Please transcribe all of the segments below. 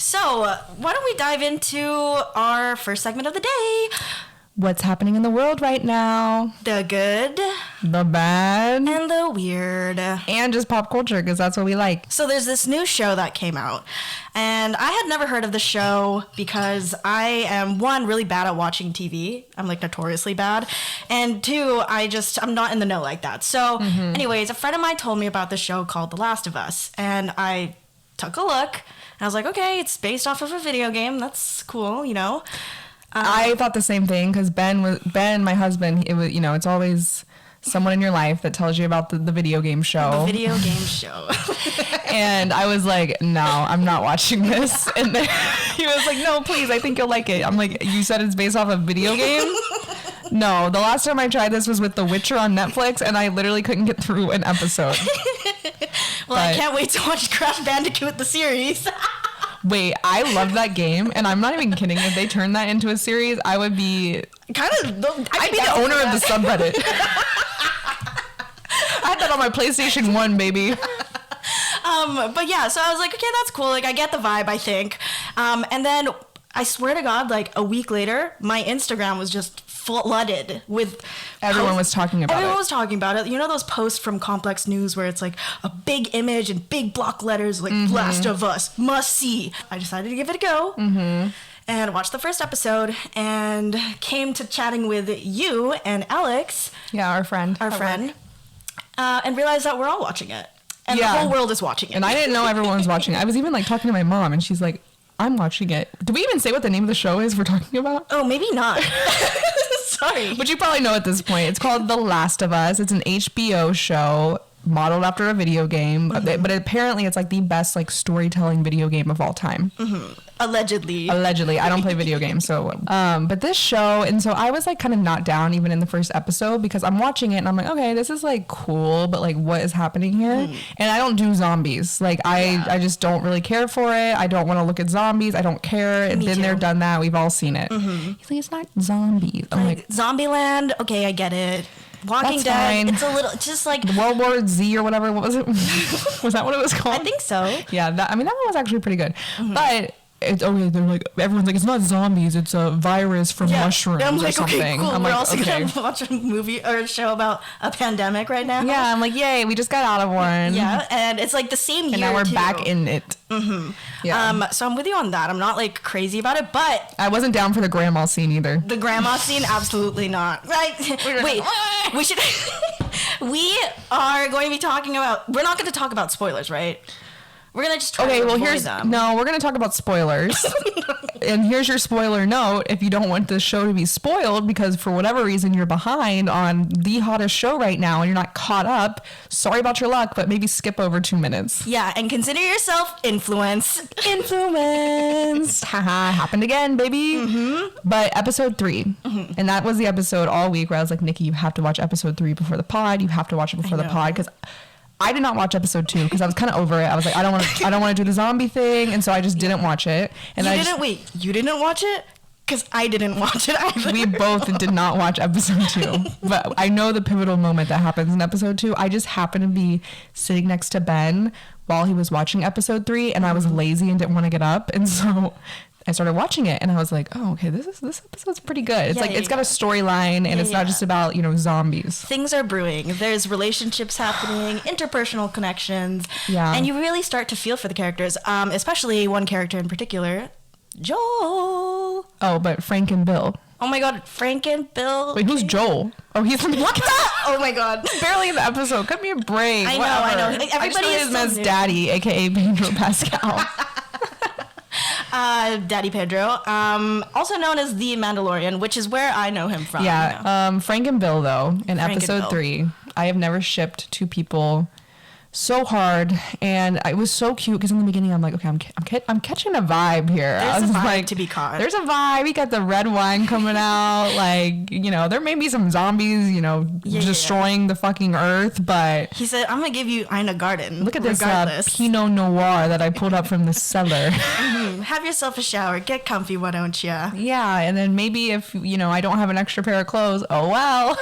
So, why don't we dive into our first segment of the day? What's happening in the world right now? The good, the bad, and the weird. And just pop culture, because that's what we like. So there's this new show that came out, and I had never heard of the show because I am, one, really bad at watching TV. I'm like notoriously bad. And two, I'm not in the know like that. So anyways, a friend of mine told me about this show called The Last of Us, and I took a look, and I was like, okay, it's based off of a video game. That's cool, you know? I thought the same thing, because Ben, my husband, it's always someone in your life that tells you about the video game show. The video game show. And I was like, no, I'm not watching this. And then he was like, no, please, I think you'll like it. I'm like, you said it's based off a video game? No, the last time I tried this was with The Witcher on Netflix, and I literally couldn't get through an episode. I can't wait to watch Crash Bandicoot the series. Wait, I love that game, and I'm not even kidding. If they turned that into a series, I would be I'd be the owner of the subreddit. I had that on my PlayStation 1, baby. But yeah, so I was like, okay, that's cool. Like, I get the vibe, I think. And then I swear to God, like a week later, my Instagram was just flooded with everyone was talking about it. You know those posts from Complex News where it's like a big image and big block letters like Last of Us, must see. I decided to give it a go and watched the first episode and came to chatting with you and Alex. Yeah, our friend. And realized that we're all watching it. And the whole world is watching it. And I didn't know everyone was watching it. I was even like talking to my mom, and she's like, I'm watching it. Did we even say what the name of the show is we're talking about? Oh, maybe not. Sorry. But you probably know at this point. It's called The Last of Us. It's an HBO show modeled after a video game. But apparently it's like the best like storytelling video game of all time. Allegedly. I don't play video games, so but this show, and so I was like kind of not down even in the first episode, because I'm watching it and I'm like, okay, this is like cool, but like what is happening here? And I don't do zombies. Like I just don't really care for it. I don't want to look at zombies. I don't care. It's been there, done that. We've all seen it. He's like, it's not zombies. I'm like Zombieland, okay, I get it. Walking Dead, fine. It's a little, just like World War Z or whatever. What was it? Was that what it was called? I think so. Yeah, that one was actually pretty good. But it's okay. They're like, everyone's like, it's not zombies. It's a virus from mushrooms or something. Okay, cool. I'm We're like, also gonna watch a movie or a show about a pandemic right now. Yeah, I'm like, yay, we just got out of one. Yeah, and it's like the same year. And now we're back in it. Yeah. So I'm with you on that. I'm not like crazy about it, but I wasn't down for the grandma scene either. The grandma scene, absolutely not. Right? Wait, we should. We are going to be talking about. We're not going to talk about spoilers, right? We're going to just try to avoid them. No, we're going to talk about spoilers. And here's your spoiler note. If you don't want the show to be spoiled because for whatever reason you're behind on the hottest show right now and you're not caught up, sorry about your luck, but maybe skip over 2 minutes. Yeah, and consider yourself influenced. Haha, happened again, baby. But episode 3. And that was the episode all week where I was like, Nikki, you have to watch episode 3 before the pod. You have to watch it before the pod, because I did not watch episode 2 because I was kind of over it. I was like, I don't want to do the zombie thing, and so I just didn't watch it. And you didn't watch it? Because I didn't watch it either. We both did not watch episode 2, but I know the pivotal moment that happens in episode 2. I just happened to be sitting next to Ben while he was watching episode 3, and I was lazy and didn't want to get up, and so I started watching it, and I was like, oh, okay, this episode's pretty good. It's it's got a storyline, and it's not just about, zombies. Things are brewing. There's relationships happening, interpersonal connections. Yeah. And you really start to feel for the characters, especially one character in particular, Joel. Oh, but Frank and Bill. Oh my God, Frank and Bill. Wait, who's Joel? Oh, he's from what? Oh my God. Barely in the episode. Cut me a break. I know. Everybody is his man's daddy, aka Pedro Pascal. Daddy Pedro, also known as the Mandalorian, which is where I know him from. Yeah, Frank and Bill, though, in episode 3, I have never shipped two people so hard, and it was so cute because in the beginning I'm like, okay, I'm catching a vibe here. There's a vibe to be caught. There's a vibe. We got the red wine coming out, like, there may be some zombies, destroying the fucking earth, but he said, I'm gonna give you Ina Garden. Look at this Pinot Noir that I pulled up from the cellar. Have yourself a shower, get comfy, why don't ya? Yeah, and then maybe if I don't have an extra pair of clothes, oh well.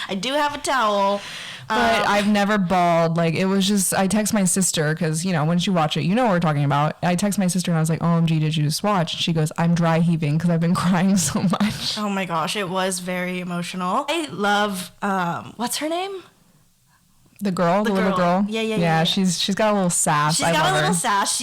I do have a towel. But I've never bawled. Like, it was just, I text my sister because, you know, when she watch it, you know what we're talking about. I text my sister and I was like, OMG, did you just watch? She goes, I'm dry heaving because I've been crying so much. Oh my gosh, it was very emotional. I love, what's her name? The little girl. Yeah. She's got a little sass. She's got a little sass.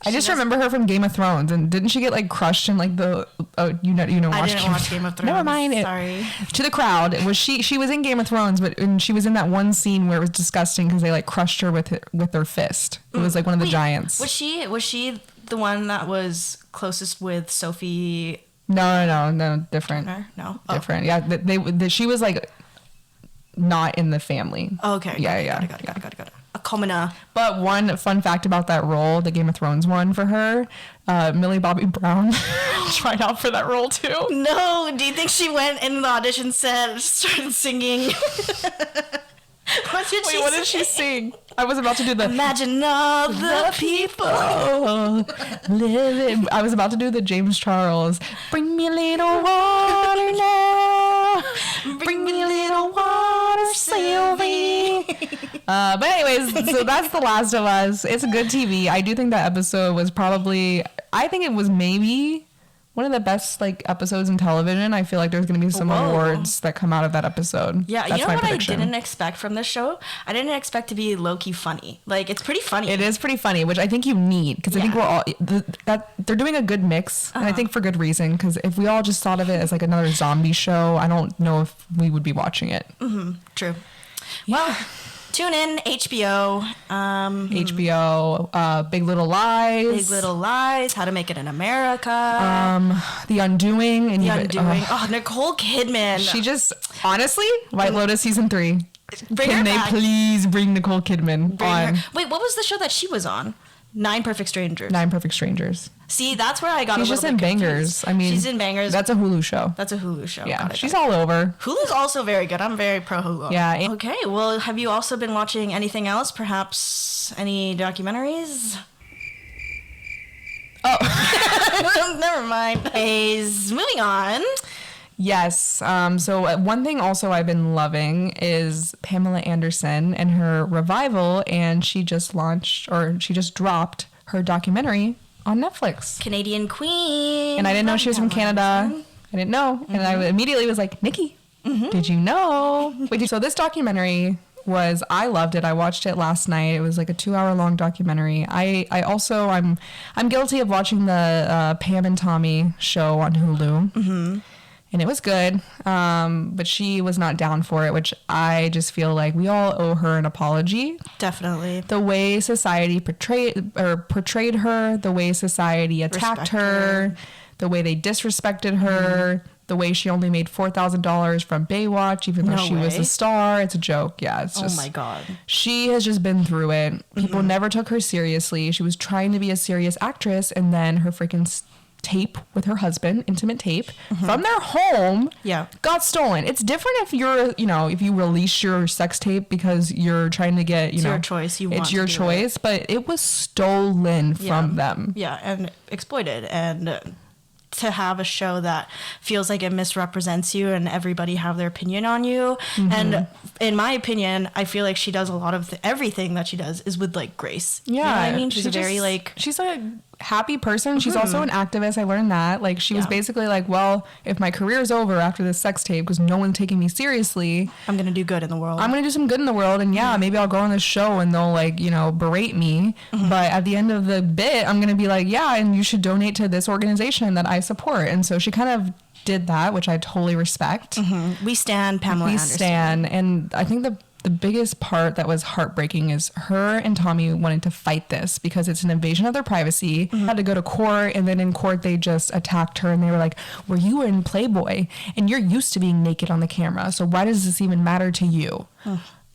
I just remember her from Game of Thrones, and didn't she get like crushed in like the? Oh, you know, I didn't watch Game of Thrones. Never mind. Sorry. To the crowd, it was she was in Game of Thrones, and she was in that one scene where it was disgusting because they like crushed her with their fist. It was like one of the giants. Was she the one that was closest with Sophie? No, different. No, different. Yeah, she was like not in the family. Okay. Yeah. Got it. A commoner. But one fun fact about that role, the Game of Thrones one for her, Millie Bobby Brown tried out for that role too. No, do you think she went in the audition set and started singing? What did she sing? I was about to do the Imagine all the people living. I was about to do the James Charles. Bring me a little water now. Bring me a little water, Sylvie. But anyways, so that's The Last of Us. It's a good TV. I do think that episode was I think it was maybe one of the best like episodes in television. I feel like there's going to be some awards that come out of that episode. Yeah, that's you know what prediction. I didn't expect from this show? I didn't expect to be low-key funny. Like, it's pretty funny. It is pretty funny, which I think you need, because I think we're all that they're doing a good mix, and I think for good reason. Because if we all just thought of it as like another zombie show, I don't know if we would be watching it. Mm-hmm. True. Well, tune in, HBO. HBO, Big Little Lies. Big Little Lies, How to Make It in America. The Undoing. And Nicole Kidman. She just, honestly, White Lotus season 3. Can they please bring Nicole Kidman on? Wait, what was the show that she was on? 9 Perfect Strangers. 9 Perfect Strangers. See, that's where I got She's a little just in bit confused. Bangers. I mean, she's in Bangers. That's a Hulu show. Yeah, she's all over. Hulu's also very good. I'm very pro Hulu. Yeah. Okay, well, have you also been watching anything else? Perhaps any documentaries? Oh. Never mind. Anyways, moving on. Yes. So one thing also I've been loving is Pamela Anderson and her revival, and she just dropped her documentary on Netflix. Canadian Queen. And I didn't know she was from Canada. I didn't know. And I immediately was like, Niki, did you know? So this documentary I loved it. I watched it last night. It was like a 2-hour long documentary. I'm guilty of watching the Pam and Tommy show on Hulu. Mm-hmm. And it was good, but she was not down for it, which I just feel like we all owe her an apology. Definitely. The way society portrayed her, the way society attacked her, the way they disrespected her, the way she only made $4,000 from Baywatch, even though she was a star. It's a joke. Yeah, it's just... Oh my God. She has just been through it. People never took her seriously. She was trying to be a serious actress, and then her freaking... tape with her husband, intimate tape from their home, got stolen. It's different if if you release your sex tape because you're trying to get, it's your choice. It's your choice, but it was stolen from them. Yeah, and exploited. And to have a show that feels like it misrepresents you and everybody have their opinion on you. And in my opinion, I feel like she does a lot of everything that she does is with like grace. Yeah. You know what I mean? She's she's a happy person. She's also an activist. I learned that. Like, she was basically like, well, if my career is over after this sex tape because no one's taking me seriously, I'm going to do good in the world. I'm going to do some good in the world. And maybe I'll go on this show and they'll berate me. But at the end of the bit, I'm going to be like, and you should donate to this organization that I support. And so she kind of did that, which I totally respect. We stan Pamela Anderson. We stan. And I think the biggest part that was heartbreaking is her and Tommy wanted to fight this because it's an invasion of their privacy. Had to go to court, and then in court they just attacked her and they were like, well, you were in Playboy and you're used to being naked on the camera, so why does this even matter to you?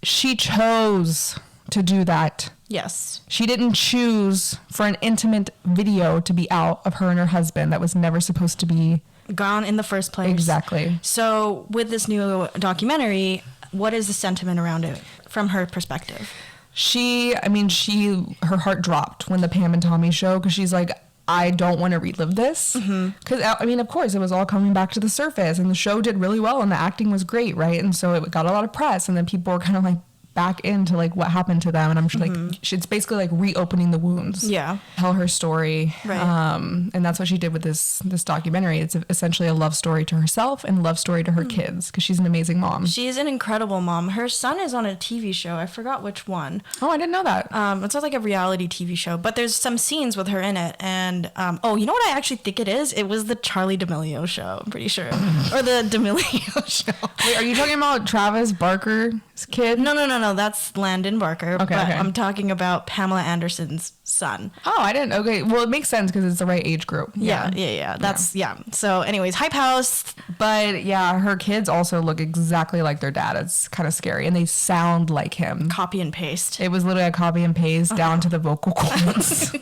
She chose to do that. Yes. She didn't choose for an intimate video to be out of her and her husband that was never supposed to be gone in the first place. Exactly. So with this new documentary, what is the sentiment around it from her perspective? Her heart dropped when the Pam and Tommy show, because she's like, I don't want to relive this. Because, I mean, of course, it was all coming back to the surface, and the show did really well, and the acting was great, right? And so it got a lot of press, and then people were kind of like back into like what happened to them, and I'm just like, it's basically like reopening the wounds. Yeah. Tell her story. Right. And that's what she did with this documentary. It's essentially a love story to herself and a love story to her kids, because she's an amazing mom. She's an incredible mom. Her son is on a TV show. I forgot which one. Oh, I didn't know that. It's like a reality TV show, but there's some scenes with her in it. And you know what I actually think it is? It was the Charlie D'Amelio show, I'm pretty sure. Or the D'Amelio show. Wait, are you talking about Travis Barker's kid? No. That's Landon Barker. Okay, but okay. I'm talking about Pamela Anderson's son. Oh, I didn't. Okay. Well, it makes sense because it's the right age group. Yeah. That's, So anyways, Hype House. But yeah, her kids also look exactly like their dad. It's kind of scary. And they sound like him. Copy and paste. It was literally a copy and paste down to the vocal cords.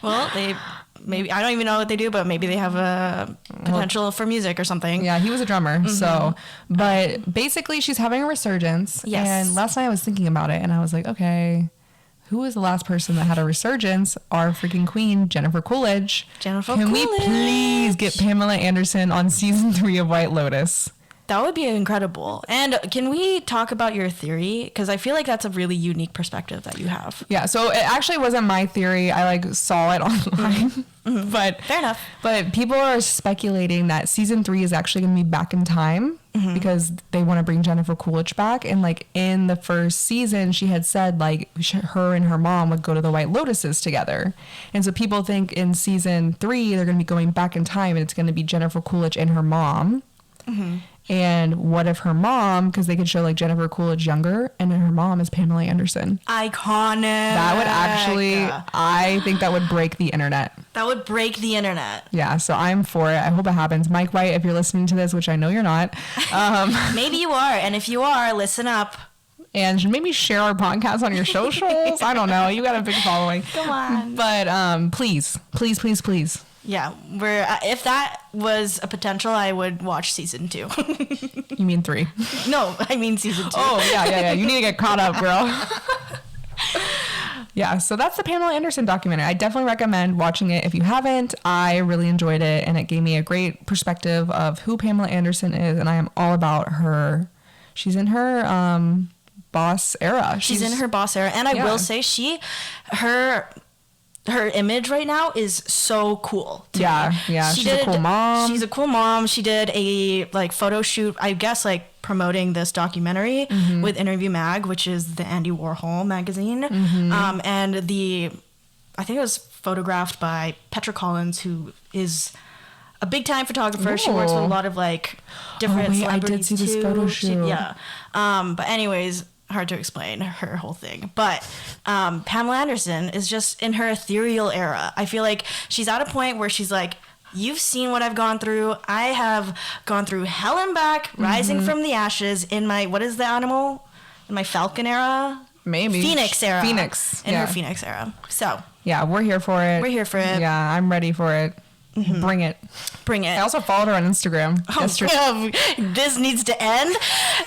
Well, maybe, I don't even know what they do, but maybe they have a potential for music or something. Yeah, he was a drummer. So, but basically she's having a resurgence. Yes. And last night I was thinking about it and I was like, okay, who was the last person that had a resurgence? Our freaking queen, Jennifer Coolidge. Can we please get Pamela Anderson on season 3 of White Lotus? That would be incredible. And can we talk about your theory? Because I feel like that's a really unique perspective that you have. Yeah, so it actually wasn't my theory. I like saw it online. But fair enough. But people are speculating that season 3 is actually going to be back in time because they want to bring Jennifer Coolidge back. And like in the first season, she had said like her and her mom would go to the White Lotuses together. And so people think in season 3, they're going to be going back in time and it's going to be Jennifer Coolidge and her mom. And what if her mom, because they could show like Jennifer Coolidge younger, and then her mom is Pamela Anderson. Iconic. That would actually, I think that would break the internet. That would break the internet. Yeah, so I'm for it. I hope it happens. Mike White, if you're listening to this, which I know you're not. Maybe you are. And if you are, listen up. And maybe share our podcast on your socials. I don't know. You got a big following. Come on. But please. Yeah, if that was a potential, I would watch season 2. You mean 3? No, I mean season 2. Oh, yeah. You need to get caught up, girl. Yeah, so that's the Pamela Anderson documentary. I definitely recommend watching it if you haven't. I really enjoyed it, and it gave me a great perspective of who Pamela Anderson is, and I am all about her. She's in her boss era. She's in her boss era, and I will say her image right now is so cool. Yeah. She's a cool mom. She's a cool mom. She did a like photo shoot, I guess, like promoting this documentary with Interview Mag, which is the Andy Warhol magazine. And I think it was photographed by Petra Collins, who is a big time photographer. Ooh. She works with a lot of like different celebrities. I did see this photo shoot. But anyways, hard to explain her whole thing, but Pamela Anderson is just in her ethereal era. I feel like she's at a point where she's like, you've seen what I've gone through. I have gone through hell and back, rising from the ashes in my, what is the animal? In my Falcon era? Maybe. Phoenix era. In her Phoenix era. So. Yeah, we're here for it. Yeah, I'm ready for it. Bring it. I also followed her on Instagram. This needs to end.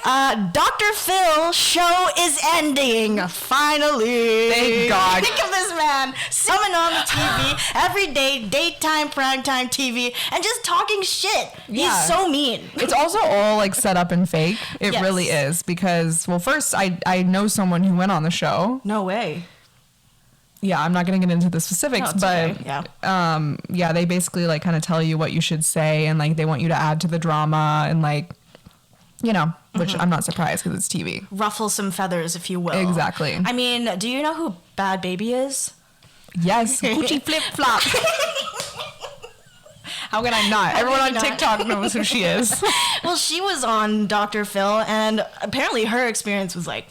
Dr. Phil's show is ending. Finally. Thank God. Think of this man coming on the TV every day, daytime, primetime TV, and just talking shit. Yeah. He's so mean. It's also all like set up and fake. It really is. Because, well, first, I know someone who went on the show. No way. Yeah, I'm not going to get into the specifics, but okay. They basically like kind of tell you what you should say, and like they want you to add to the drama, and like, you know, which I'm not surprised because it's TV. Ruffle some feathers, if you will. Exactly. I mean, do you know who Bad Baby is? Yes, Gucci Flip Flop. How can I not? Everyone on TikTok knows who she is. Well, she was on Dr. Phil, and apparently her experience was like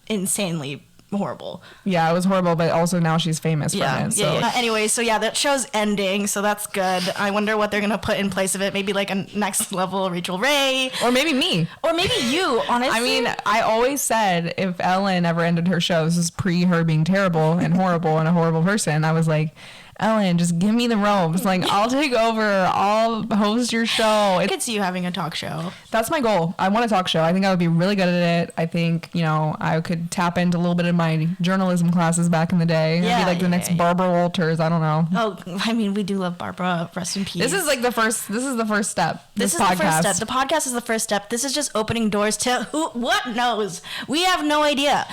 insanely horrible. Yeah, it was horrible, but also now she's famous from it. So. Yeah. Anyway, so yeah, that show's ending, so that's good. I wonder what they're gonna put in place of it. Maybe like a next level Rachel Ray, or maybe me, or maybe you. Honestly, I mean, I always said if Ellen ever ended her show, this is pre her being terrible and horrible and a horrible person. I was like, Ellen, just give me the ropes. Like, I'll take over. I'll host your show. I could see you having a talk show. That's my goal. I want a talk show. I think I would be really good at it. I think, you know, I could tap into a little bit of my journalism classes back in the day. Yeah, I'd be like the next Barbara Walters. I don't know. Oh, I mean, we do love Barbara. Rest in peace. This is the first step. This is the first step. The podcast is the first step. This is just opening doors to what knows. We have no idea.